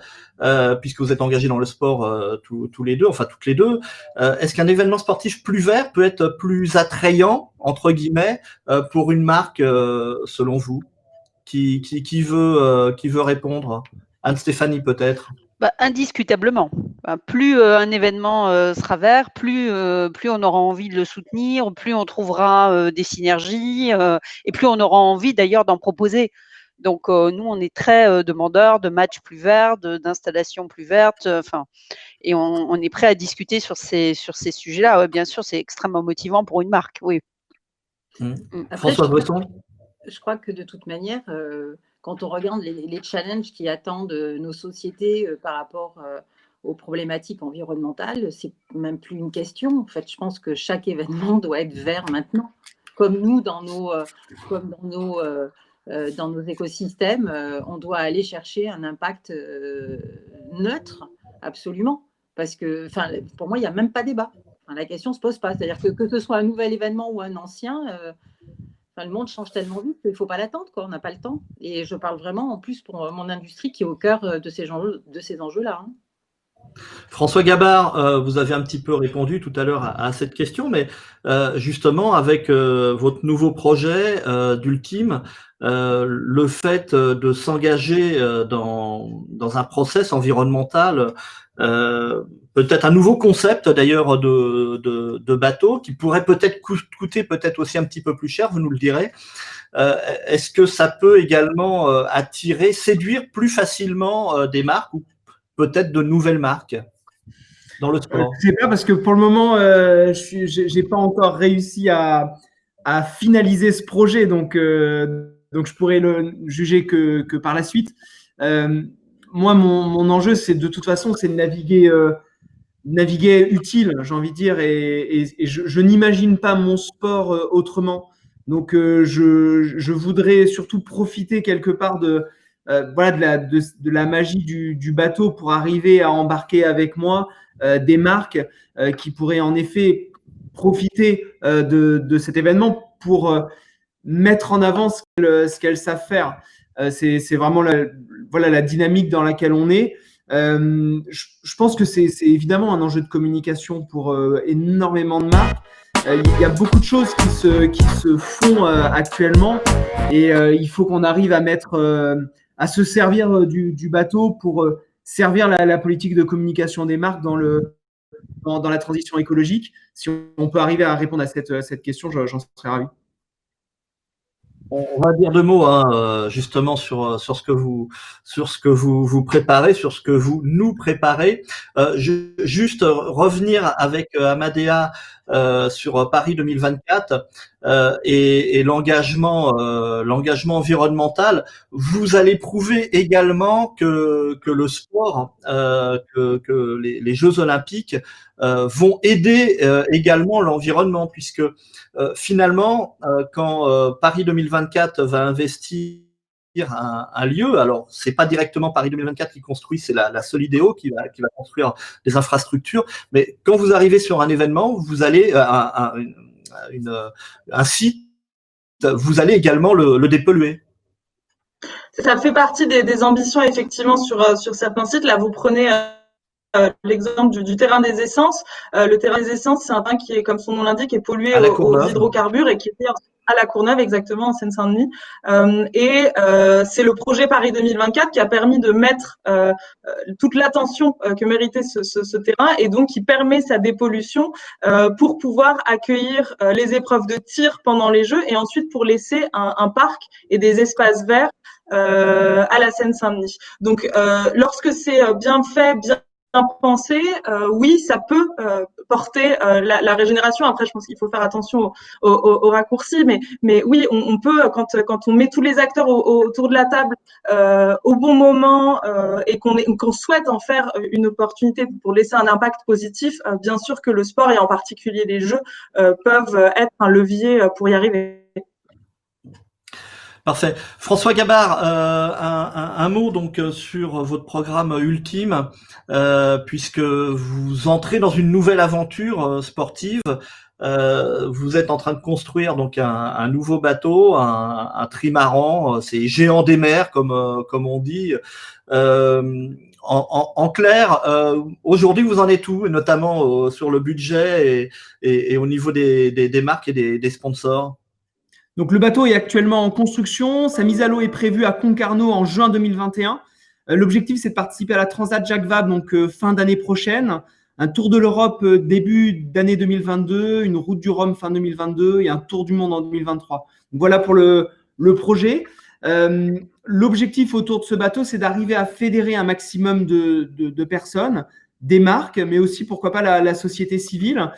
puisque vous êtes engagés dans le sport tous les deux, enfin toutes les deux, est-ce qu'un événement sportif plus vert peut être plus attrayant entre guillemets pour une marque selon vous? Qui veut répondre? Anne-Stéphanie peut-être. Indiscutablement. Plus un événement sera vert, plus on aura envie de le soutenir, plus on trouvera des synergies et plus on aura envie d'ailleurs d'en proposer. Donc nous, on est très demandeurs de matchs plus verts, d'installations plus vertes, et on est prêt à discuter sur ces sujets-là. Ouais, bien sûr, c'est extrêmement motivant pour une marque. Oui. Après, François Bresson. Je crois que de toute manière, quand on regarde les challenges qui attendent nos sociétés par rapport aux problématiques environnementales, c'est même plus une question. En fait, je pense que chaque événement doit être vert maintenant, comme nous dans nos écosystèmes, on doit aller chercher un impact neutre, absolument, parce que, pour moi, il n'y a même pas débat. La question ne se pose pas. C'est-à-dire que ce soit un nouvel événement ou un ancien. Le monde change tellement vite qu'il ne faut pas l'attendre, on n'a pas le temps. Et je parle vraiment en plus pour mon industrie qui est au cœur de ces enjeux-là. François Gabard, vous avez un petit peu répondu tout à l'heure à cette question, mais justement avec votre nouveau projet d'Ultime, le fait de s'engager dans un process environnemental, peut-être un nouveau concept d'ailleurs de bateau qui pourrait peut-être coûter peut-être aussi un petit peu plus cher, vous nous le direz. Est-ce que ça peut également séduire plus facilement des marques ou peut-être de nouvelles marques dans le sport? Je ne sais pas parce que pour le moment, j'ai pas encore réussi à finaliser ce projet, donc je pourrais le juger que par la suite. Moi, mon enjeu, c'est de toute façon, c'est de naviguer utile, j'ai envie de dire, et je n'imagine pas mon sport autrement. Donc, je voudrais surtout profiter quelque part de la magie du bateau pour arriver à embarquer avec moi des marques qui pourraient en effet profiter de cet événement pour mettre en avant ce qu'elles savent faire. C'est vraiment la dynamique dans laquelle on est. Je pense que c'est évidemment un enjeu de communication pour énormément de marques. Il y a beaucoup de choses qui se font actuellement et il faut qu'on arrive à se servir du bateau pour servir la politique de communication des marques dans la transition écologique. Si on peut arriver à répondre à cette question, j'en serais ravi. On va dire deux mots justement sur ce que vous préparez, sur ce que vous nous préparez. Juste revenir avec Amadea sur Paris 2024 et l'engagement environnemental. Vous allez prouver également que le sport, que les Jeux Olympiques vont aider également l'environnement, puisque finalement, quand Paris 2024 va investir un lieu, alors c'est pas directement Paris 2024 qui construit, c'est la Solideo qui va construire des infrastructures, mais quand vous arrivez sur un événement, vous allez un site, vous allez également le dépolluer. Ça fait partie des ambitions effectivement sur certains sites. Là, vous prenez l'exemple du terrain des essences. Le terrain des essences, c'est un terrain qui est, comme son nom l'indique, est pollué aux hydrocarbures et qui est à la Courneuve, exactement, en Seine-Saint-Denis. C'est le projet Paris 2024 qui a permis de mettre toute l'attention que méritait ce terrain et donc qui permet sa dépollution pour pouvoir accueillir les épreuves de tir pendant les Jeux et ensuite pour laisser un parc et des espaces verts à la Seine-Saint-Denis. Donc, lorsque c'est bien fait, bien pensé, oui, ça peut porter la régénération. Après, je pense qu'il faut faire attention aux raccourcis, mais oui, on peut, quand on met tous les acteurs autour de la table au bon moment et qu'on souhaite en faire une opportunité pour laisser un impact positif, bien sûr que le sport et en particulier les Jeux peuvent être un levier pour y arriver. Parfait. François Gabard, un mot donc sur votre programme ultime, puisque vous entrez dans une nouvelle aventure sportive. Vous êtes en train de construire donc un nouveau bateau, un trimaran, c'est géant des mers comme on dit. En clair, aujourd'hui vous en êtes où, notamment sur le budget et au niveau des marques et des sponsors? Donc, le bateau est actuellement en construction. Sa mise à l'eau est prévue à Concarneau en juin 2021. L'objectif, c'est de participer à la Transat Jacques Vabre, donc fin d'année prochaine. Un tour de l'Europe début d'année 2022, une route du Rhum fin 2022 et un tour du monde en 2023. Donc, voilà pour le projet. L'objectif autour de ce bateau, c'est d'arriver à fédérer un maximum de personnes, des marques, mais aussi, pourquoi pas, la société civile,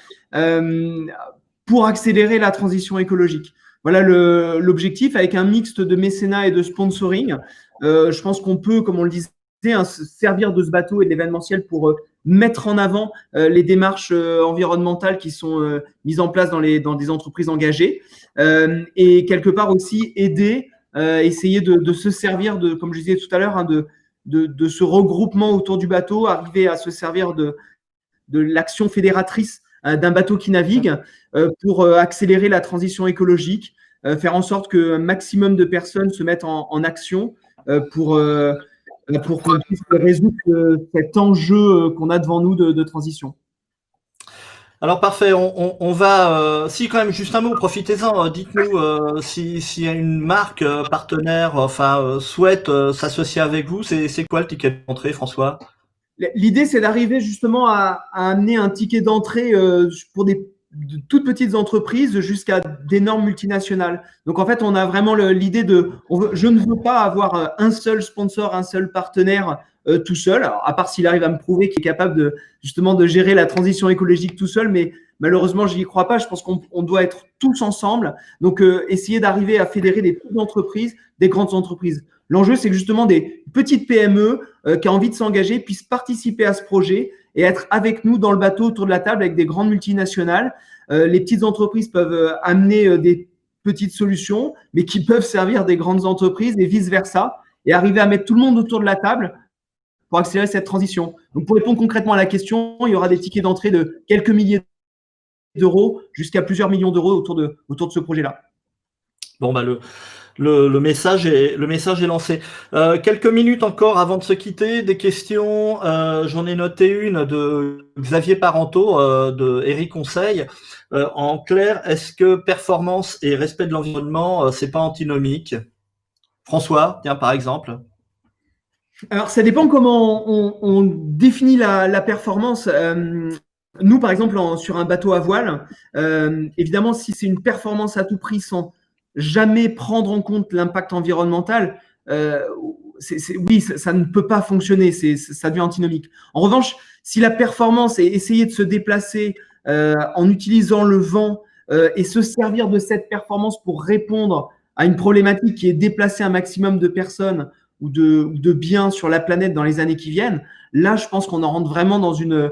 pour accélérer la transition écologique. Voilà l'objectif, avec un mixte de mécénat et de sponsoring. Je pense qu'on peut, comme on le disait, se servir de ce bateau et de l'événementiel pour mettre en avant les démarches environnementales qui sont mises en place dans des entreprises engagées et quelque part aussi aider, essayer de se servir comme je disais tout à l'heure, de ce regroupement autour du bateau, arriver à se servir de l'action fédératrice d'un bateau qui navigue pour accélérer la transition écologique, faire en sorte qu'un maximum de personnes se mettent en action pour qu'on puisse résoudre cet enjeu qu'on a devant nous de transition. Alors parfait, on va si quand même juste un mot, profitez-en, dites-nous s'il y a une marque partenaire souhaite s'associer avec vous, c'est quoi le ticket d'entrée, François? L'idée, c'est d'arriver justement à amener un ticket d'entrée pour de toutes petites entreprises jusqu'à d'énormes multinationales. Donc, en fait, on a vraiment l'idée je ne veux pas avoir un seul sponsor, un seul partenaire tout seul, alors, à part s'il arrive à me prouver qu'il est capable justement de gérer la transition écologique tout seul, mais malheureusement, je n'y crois pas. Je pense qu'on doit être tous ensemble. Donc, essayer d'arriver à fédérer des petites entreprises, des grandes entreprises. L'enjeu, c'est que justement des petites PME qui ont envie de s'engager puissent participer à ce projet et être avec nous dans le bateau autour de la table avec des grandes multinationales. Les petites entreprises peuvent amener des petites solutions, mais qui peuvent servir des grandes entreprises et vice-versa, et arriver à mettre tout le monde autour de la table pour accélérer cette transition. Donc, pour répondre concrètement à la question, il y aura des tickets d'entrée de quelques milliers d'euros jusqu'à plusieurs millions d'euros autour de ce projet-là. Bon, le message est lancé. Quelques minutes encore avant de se quitter, des questions. J'en ai noté une de Xavier Parenteau de Eric Conseil. En clair, est-ce que performance et respect de l'environnement, c'est pas antinomique? François, tiens, par exemple. Alors, ça dépend comment on définit la performance. Nous, par exemple, sur un bateau à voile, évidemment, si c'est une performance à tout prix sans jamais prendre en compte l'impact environnemental, oui, ça ne peut pas fonctionner, ça devient antinomique. En revanche, si la performance est essayer de se déplacer en utilisant le vent et se servir de cette performance pour répondre à une problématique qui est déplacer un maximum de personnes ou de biens sur la planète dans les années qui viennent, là, je pense qu'on en rentre vraiment dans une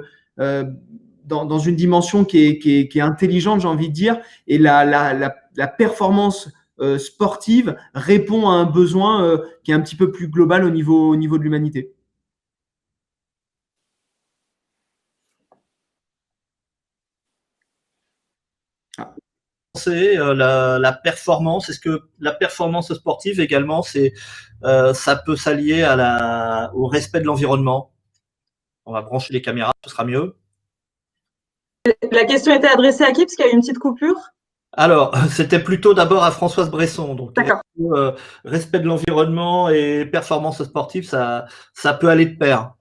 dimension qui est intelligente, j'ai envie de dire, et la performance sportive répond à un besoin qui est un petit peu plus global au niveau de l'humanité. La performance, est-ce que la performance sportive également, ça peut s'allier au respect de l'environnement? On va brancher les caméras, ce sera mieux. La question était adressée à qui? Parce qu'il y a eu une petite coupure. Alors, c'était plutôt d'abord à Françoise Bresson. Donc, D'accord. Respect de l'environnement et performance sportive, ça peut aller de pair.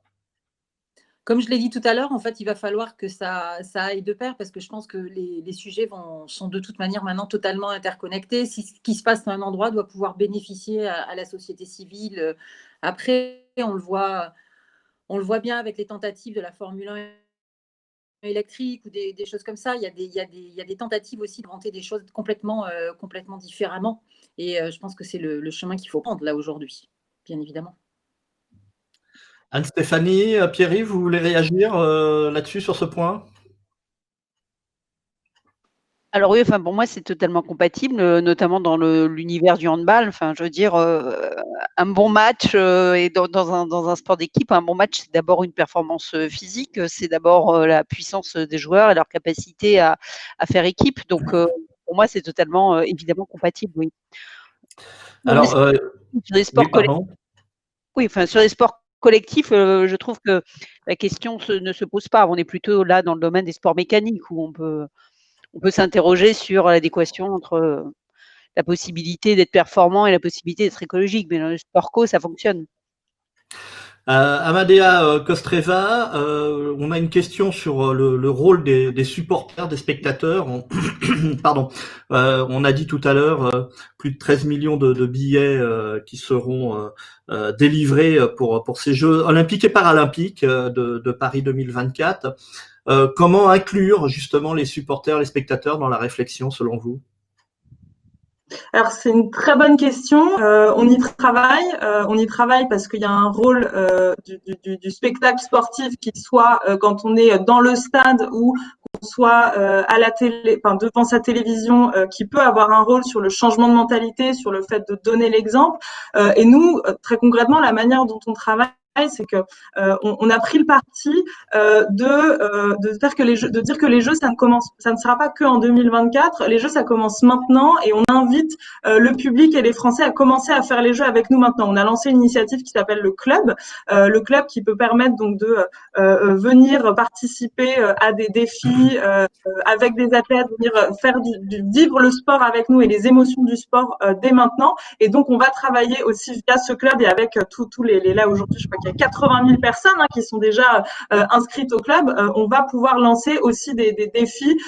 Comme je l'ai dit tout à l'heure, en fait, il va falloir que ça aille de pair parce que je pense que les sujets sont de toute manière maintenant totalement interconnectés. Si ce qui se passe dans un endroit doit pouvoir bénéficier à la société civile. Après, on le voit bien avec les tentatives de la Formule 1 électrique ou des choses comme ça. Il y a des tentatives aussi de rentrer des choses complètement différemment. Et je pense que c'est le chemin qu'il faut prendre là aujourd'hui, bien évidemment. Anne-Stéphanie, Pierre-Yves, vous voulez réagir là-dessus, sur ce point? Alors oui, enfin pour moi c'est totalement compatible, notamment dans l'univers du handball. Enfin, je veux dire, un bon match et dans un sport d'équipe, un bon match, c'est d'abord une performance physique, c'est d'abord la puissance des joueurs et leur capacité à faire équipe. Donc pour moi c'est totalement évidemment compatible, oui. Alors, sur les sports oui, pardon. Oui, enfin sur les sports collectifs, je trouve que la question ne se pose pas. On est plutôt là dans le domaine des sports mécaniques où on peut s'interroger sur l'adéquation entre la possibilité d'être performant et la possibilité d'être écologique. Mais dans le sport co, ça fonctionne. Amadea Kostreva, on a une question sur le rôle des supporters, des spectateurs. Pardon. On a dit tout à l'heure plus de 13 millions de billets qui seront délivrés pour ces Jeux olympiques et paralympiques de Paris 2024. Comment inclure justement les supporters, les spectateurs dans la réflexion selon vous? Alors c'est une très bonne question. On y travaille parce qu'il y a un rôle du spectacle sportif qui soit quand on est dans le stade ou qu'on soit à la télé, enfin devant sa télévision, qui peut avoir un rôle sur le changement de mentalité, sur le fait de donner l'exemple. Et nous, très concrètement, la manière dont on travaille, c'est que on a pris le parti de dire que les jeux ça ne sera pas que en 2024. Les jeux ça commence maintenant et on invite le public et les Français à commencer à faire les jeux avec nous maintenant. On a lancé une initiative qui s'appelle le club qui peut permettre donc de venir participer à des défis avec des athlètes, venir faire vivre le sport avec nous et les émotions du sport dès maintenant. Et donc on va travailler aussi via ce club et avec tous les là aujourd'hui, je crois qu'il y a 80 000 personnes qui sont déjà inscrites au club. On va pouvoir lancer aussi des défis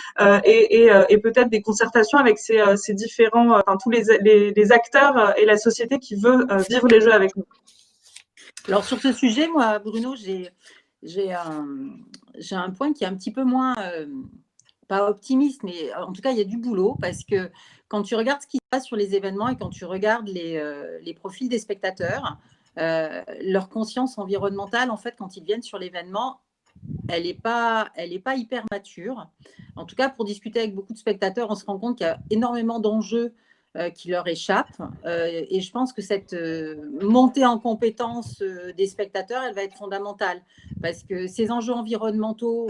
et peut-être des concertations avec ces différents, tous les acteurs et la société qui veut vivre les jeux avec nous. Alors sur ce sujet, moi, Bruno, j'ai un point qui est un petit peu moins, pas optimiste, mais en tout cas, il y a du boulot parce que quand tu regardes ce qui se passe sur les événements et quand tu regardes les profils des spectateurs, leur conscience environnementale, en fait, quand ils viennent sur l'événement, elle n'est pas hyper mature. En tout cas, pour discuter avec beaucoup de spectateurs, on se rend compte qu'il y a énormément d'enjeux qui leur échappent. Et je pense que cette montée en compétence des spectateurs, elle va être fondamentale parce que ces enjeux environnementaux,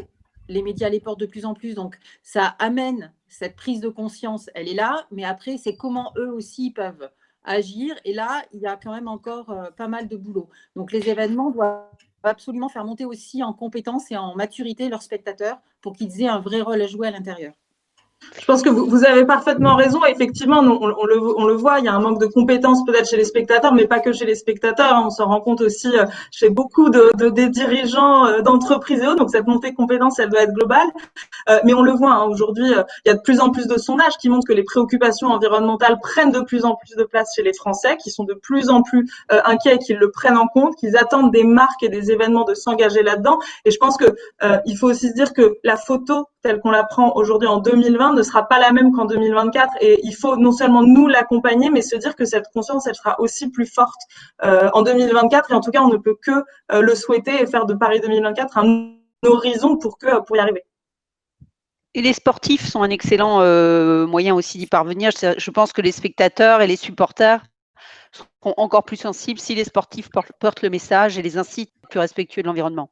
les médias les portent de plus en plus. Donc, ça amène cette prise de conscience, elle est là. Mais après, c'est comment eux aussi peuvent agir. Et là, il y a quand même encore pas mal de boulot. Donc, les événements doivent absolument faire monter aussi en compétence et en maturité leurs spectateurs pour qu'ils aient un vrai rôle à jouer à l'intérieur. Je pense que vous avez parfaitement raison. Effectivement, on le voit, il y a un manque de compétences peut-être chez les spectateurs, mais pas que chez les spectateurs. On s'en rend compte aussi chez beaucoup des dirigeants d'entreprises et autres. Donc cette montée de compétences, elle doit être globale. Mais on le voit, hein, aujourd'hui, il y a de plus en plus de sondages qui montrent que les préoccupations environnementales prennent de plus en plus de place chez les Français, qui sont de plus en plus inquiets, qu'ils le prennent en compte, qu'ils attendent des marques et des événements de s'engager là-dedans. Et je pense que il faut aussi se dire que la photo telle qu'on la prend aujourd'hui en 2020 ne sera pas la même qu'en 2024. Et il faut non seulement nous l'accompagner, mais se dire que cette conscience, elle sera aussi plus forte en 2024. Et en tout cas, on ne peut que le souhaiter et faire de Paris 2024 un horizon pour y arriver. Et les sportifs sont un excellent moyen aussi d'y parvenir. Je pense que les spectateurs et les supporters seront encore plus sensibles si les sportifs portent le message et les incitent à être plus respectueux de l'environnement.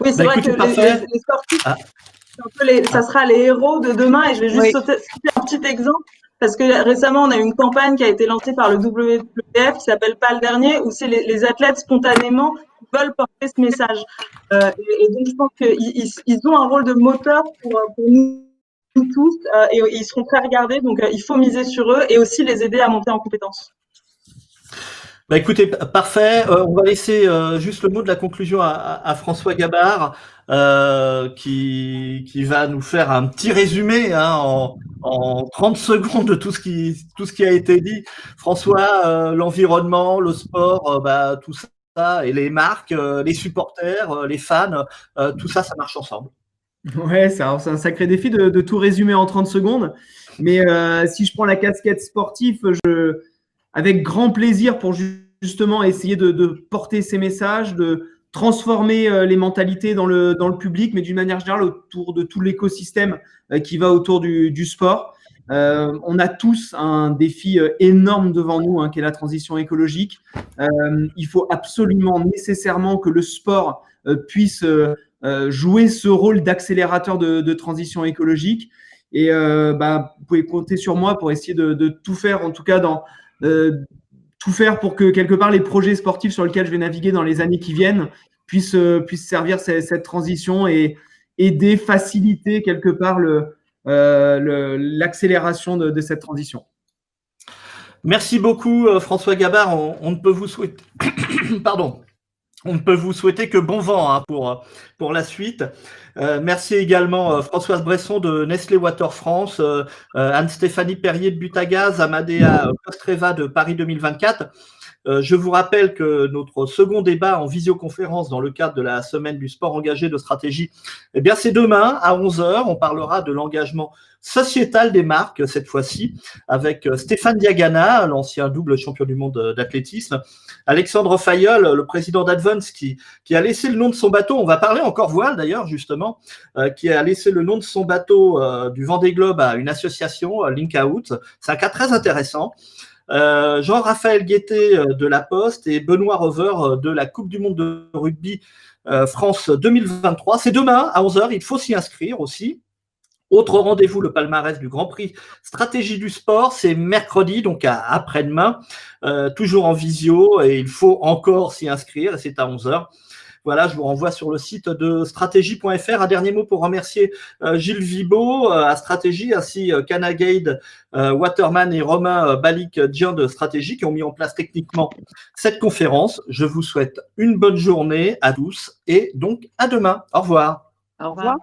Oui, c'est vrai que les sportifs, ça sera les héros de demain. Et je vais juste citer un petit exemple. Parce que récemment, on a eu une campagne qui a été lancée par le WWF qui s'appelle Pas le dernier, où c'est les athlètes spontanément qui veulent porter ce message. Et donc, je pense qu'ils ont un rôle de moteur pour nous tous et ils seront très regardés. Donc, il faut miser sur eux et aussi les aider à monter en compétences. Bah écoutez, parfait. On va laisser juste le mot de la conclusion à François Gabard, qui va nous faire un petit résumé en 30 secondes de tout ce qui a été dit. François, l'environnement, le sport, tout ça, et les marques, les supporters, les fans, tout ça, ça marche ensemble. Ouais, c'est un sacré défi de tout résumer en 30 secondes. Mais si je prends la casquette sportive, avec grand plaisir pour justement essayer de porter ces messages, de transformer les mentalités dans le public, mais d'une manière générale autour de tout l'écosystème qui va autour du sport. On a tous un défi énorme devant nous, qui est la transition écologique. Il faut absolument nécessairement que le sport puisse jouer ce rôle d'accélérateur de transition écologique. Et vous pouvez compter sur moi pour essayer de tout faire, en tout cas tout faire pour que quelque part les projets sportifs sur lesquels je vais naviguer dans les années qui viennent puissent servir cette transition et aider, faciliter quelque part l'accélération de cette transition. Merci beaucoup François Gabard. On ne peut vous souhaiter pardon. On ne peut vous souhaiter que bon vent pour la suite. Merci également Françoise Bresson de Nestlé Water France, Anne-Stéphanie Perrier de Butagaz, Amadea Kostreva de Paris 2024. Je vous rappelle que notre second débat en visioconférence dans le cadre de la semaine du sport engagé de stratégie, c'est demain à 11h. On parlera de l'engagement sociétal des marques cette fois-ci avec Stéphane Diagana, l'ancien double champion du monde d'athlétisme, Alexandre Fayol, le président d'Advance qui a laissé le nom de son bateau, on va parler encore voile d'ailleurs justement, qui a laissé le nom de son bateau du Vendée Globe à une association, Link Out. C'est un cas très intéressant. Jean-Raphaël Guettet de La Poste et Benoît Rover de la Coupe du Monde de rugby France 2023. C'est demain à 11h, il faut s'y inscrire aussi. Autre rendez-vous, le palmarès du Grand Prix Stratégie du sport, c'est mercredi, donc après-demain, toujours en visio, et il faut encore s'y inscrire, et c'est à 11h. Voilà, je vous renvoie sur le site de stratégie.fr. Un dernier mot pour remercier Gilles Vibo à Stratégie, ainsi Canagade, Waterman et Romain Balik-Dian de Stratégie qui ont mis en place techniquement cette conférence. Je vous souhaite une bonne journée à tous et donc à demain. Au revoir. Au revoir.